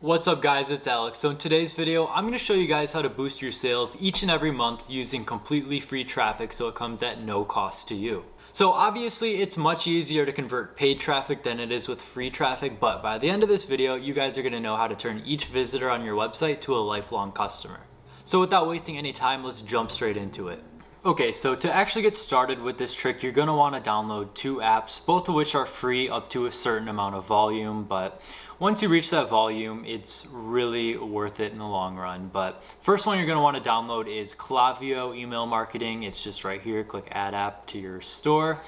What's up guys, it's Alex. So in today's video, I'm going to show you guys how to boost your sales each and every month using completely free traffic so it comes at no cost to you. So obviously it's much easier to convert paid traffic than it is with free traffic, but by the end of this video, you guys are going to know how to turn each visitor on your website to a lifelong customer. So without wasting any time, let's jump straight into it. Okay, so to actually get started with this trick, you're going to want to download two apps, both of which are free up to a certain amount of volume, but once you reach that volume, it's really worth it in the long run. But first one you're going to want to download is Clavio Email Marketing. It's just right here. Click Add App to your store.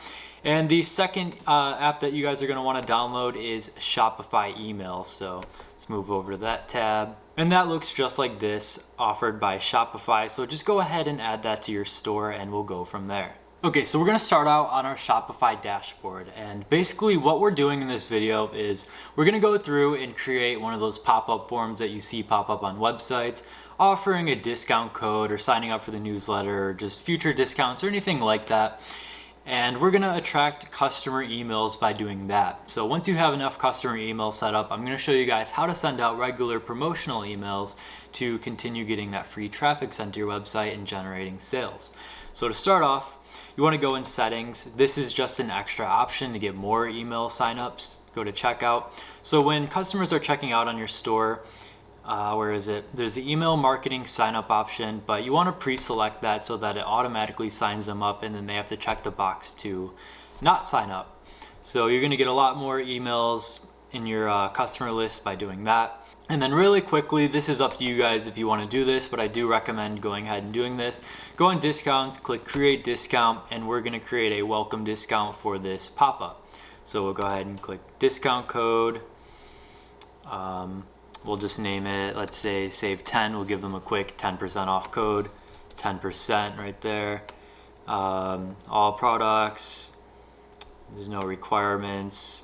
And the second app that you guys are going to want to download is Shopify Email. So let's move over to that tab. And that looks just like this, offered by Shopify. So just go ahead and add that to your store and we'll go from there. Okay, so we're gonna start out on our Shopify dashboard, and basically what we're doing in this video is we're gonna go through and create one of those pop-up forms that you see pop up on websites, offering a discount code or signing up for the newsletter or just future discounts or anything like that. And we're gonna attract customer emails by doing that. So once you have enough customer emails set up, I'm gonna show you guys how to send out regular promotional emails to continue getting that free traffic sent to your website and generating sales. So to start off, you want to go in settings. This is just an extra option to get more email signups. Go to checkout. So when customers are checking out on your store, where is it? There's the email marketing sign up option, but you want to pre-select that so that it automatically signs them up and then they have to check the box to not sign up. So you're going to get a lot more emails in your customer list by doing that. And then really quickly, this is up to you guys if you want to do this, but I do recommend going ahead and doing this. Go on discounts, click create discount, and we're going to create a welcome discount for this pop-up. So we'll go ahead and click discount code. We'll just name it, let's say save 10. We'll give them a quick 10% off code, 10% right there. All products, there's no requirements.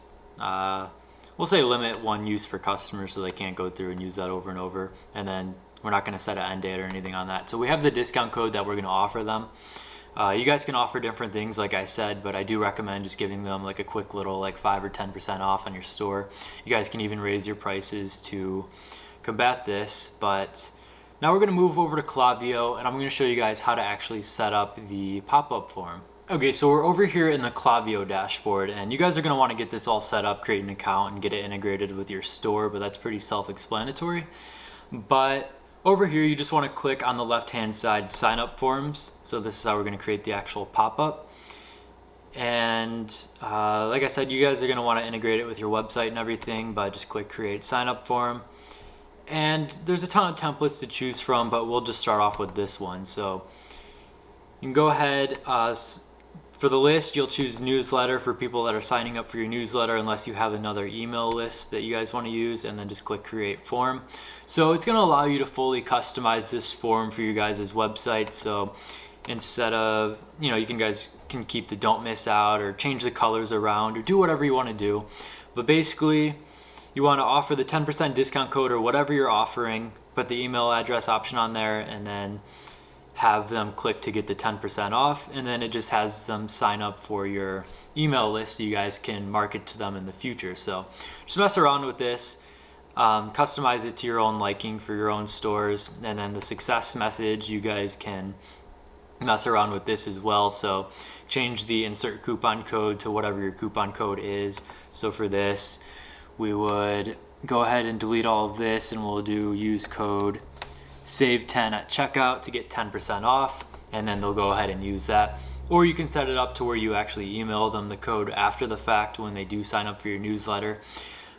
We'll say limit one use per customer so they can't go through and use that over and over. And then we're not going to set an end date or anything on that. So we have the discount code that we're going to offer them. You guys can offer different things, like I said, but I do recommend just giving them like a quick little like 5 or 10% off on your store. You guys can even raise your prices to combat this. But now we're going to move over to Clavio, and I'm going to show you guys how to actually set up the pop-up form. Okay, so we're over here in the Clavio dashboard, and you guys are going to want to get this all set up, create an account, and get it integrated with your store, but that's pretty self-explanatory. But over here, you just want to click on the left-hand side, sign up forms. So this is how we're going to create the actual pop-up. And like I said, you guys are going to want to integrate it with your website and everything, but just click create sign up form. And there's a ton of templates to choose from, but we'll just start off with this one. So you can go ahead, for the list, you'll choose newsletter for people that are signing up for your newsletter, unless you have another email list that you guys want to use, and then just click create form. So it's going to allow you to fully customize this form for you guys' website. So instead of, you guys can keep the don't miss out or change the colors around or do whatever you want to do. But basically, you want to offer the 10% discount code or whatever you're offering, put the email address option on there, and then have them click to get the 10% off, and then it just has them sign up for your email list so you guys can market to them in the future. So just mess around with this, customize it to your own liking for your own stores, and then the success message, you guys can mess around with this as well. So change the insert coupon code to whatever your coupon code is. So for this, we would go ahead and delete all of this, and we'll do use code save 10 at checkout to get 10% off, and then they'll go ahead and use that. Or you can set it up to where you actually email them the code after the fact when they do sign up for your newsletter.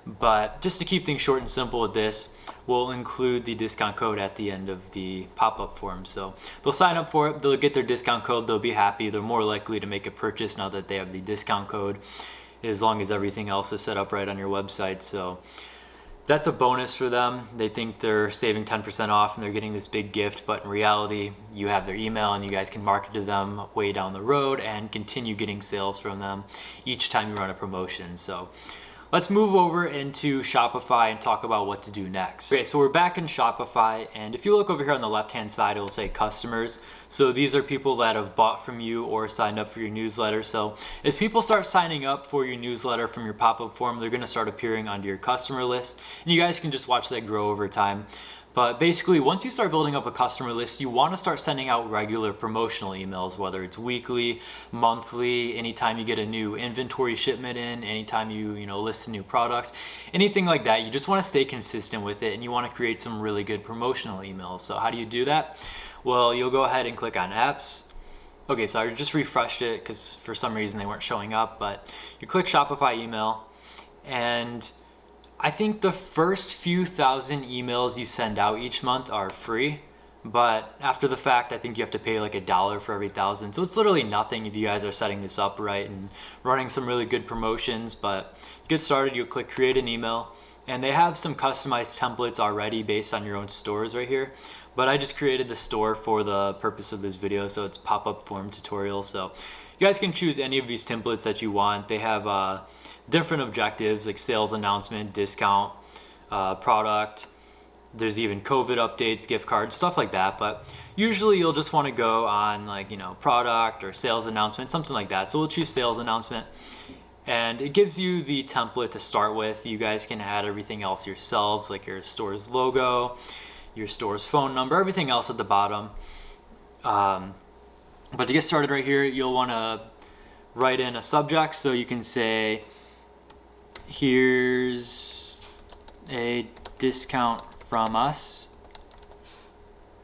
But just to keep things short and simple with this, we'll include the discount code at the end of the pop-up form. So they'll sign up for it, they'll get their discount code, they'll be happy, they're more likely to make a purchase now that they have the discount code, as long as everything else is set up right on your website. So that's a bonus for them. They think they're saving 10% off and they're getting this big gift, but in reality, you have their email and you guys can market to them way down the road and continue getting sales from them each time you run a promotion. So let's move over into Shopify and talk about what to do next. Okay, so we're back in Shopify, and if you look over here on the left-hand side, it will say customers. So these are people that have bought from you or signed up for your newsletter. So as people start signing up for your newsletter from your pop-up form, they're gonna start appearing onto your customer list, and you guys can just watch that grow over time. But basically, once you start building up a customer list, you want to start sending out regular promotional emails, whether it's weekly, monthly, anytime you get a new inventory shipment in, anytime you list a new product, anything like that. You just want to stay consistent with it, and you want to create some really good promotional emails. So how do you do that? Well, you'll go ahead and click on apps. Okay, so I just refreshed it because for some reason they weren't showing up, but you click Shopify email, and I think the first few thousand emails you send out each month are free, but after the fact, I think you have to pay like $1 for every 1,000. So it's literally nothing if you guys are setting this up right and running some really good promotions. But to get started, you'll click create an email, and they have some customized templates already based on your own stores right here. But I just created the store for the purpose of this video, so it's pop-up form tutorial. So you guys can choose any of these templates that you want. They have different objectives like sales announcement, discount, product. There's even COVID updates, gift cards, stuff like that. But usually you'll just want to go on like, product or sales announcement, something like that. So we'll choose sales announcement, and it gives you the template to start with. You guys can add everything else yourselves, like your store's logo, your store's phone number, everything else at the bottom. But to get started right here, you'll want to write in a subject. So you can say, here's a discount from us.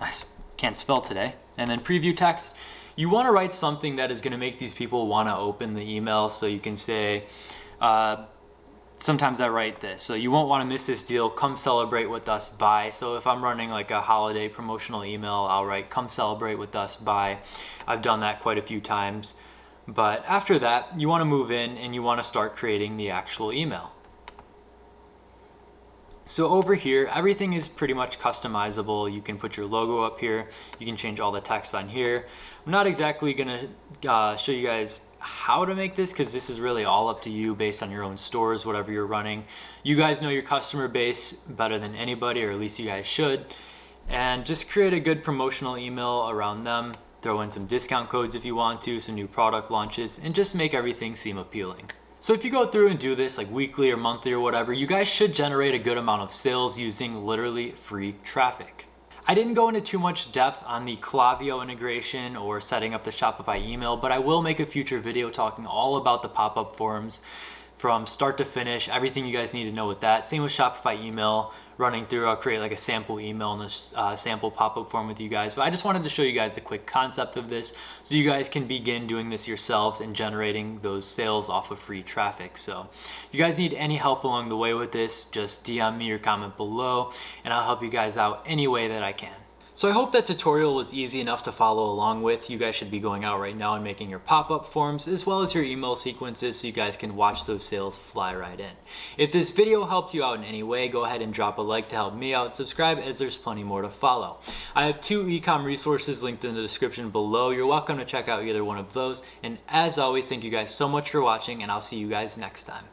I can't spell today. And then preview text. You want to write something that is going to make these people want to open the email. So you can say, sometimes I write this. So you won't want to miss this deal. Come celebrate with us, bye. So if I'm running like a holiday promotional email, I'll write come celebrate with us, bye. I've done that quite a few times. But after that, you want to move in and you want to start creating the actual email. So over here, everything is pretty much customizable. You can put your logo up here. You can change all the text on here. I'm not exactly gonna show you guys how to make this because this is really all up to you based on your own stores, whatever you're running. You guys know your customer base better than anybody, or at least you guys should. And just create a good promotional email around them. Throw in some discount codes if you want to, some new product launches, and just make everything seem appealing. So if you go through and do this like weekly or monthly or whatever, you guys should generate a good amount of sales using literally free traffic. I didn't go into too much depth on the Clavio integration or setting up the Shopify email, but I will make a future video talking all about the pop-up forms from start to finish, everything you guys need to know with that. Same with Shopify email running through. I'll create like a sample email and a sample pop-up form with you guys. But I just wanted to show you guys the quick concept of this so you guys can begin doing this yourselves and generating those sales off of free traffic. So if you guys need any help along the way with this, just DM me or comment below and I'll help you guys out any way that I can. So I hope that tutorial was easy enough to follow along with. You guys should be going out right now and making your pop-up forms as well as your email sequences so you guys can watch those sales fly right in. If this video helped you out in any way, go ahead and drop a like to help me out. Subscribe as there's plenty more to follow. I have 2 ecom resources linked in the description below. You're welcome to check out either one of those. And as always, thank you guys so much for watching, and I'll see you guys next time.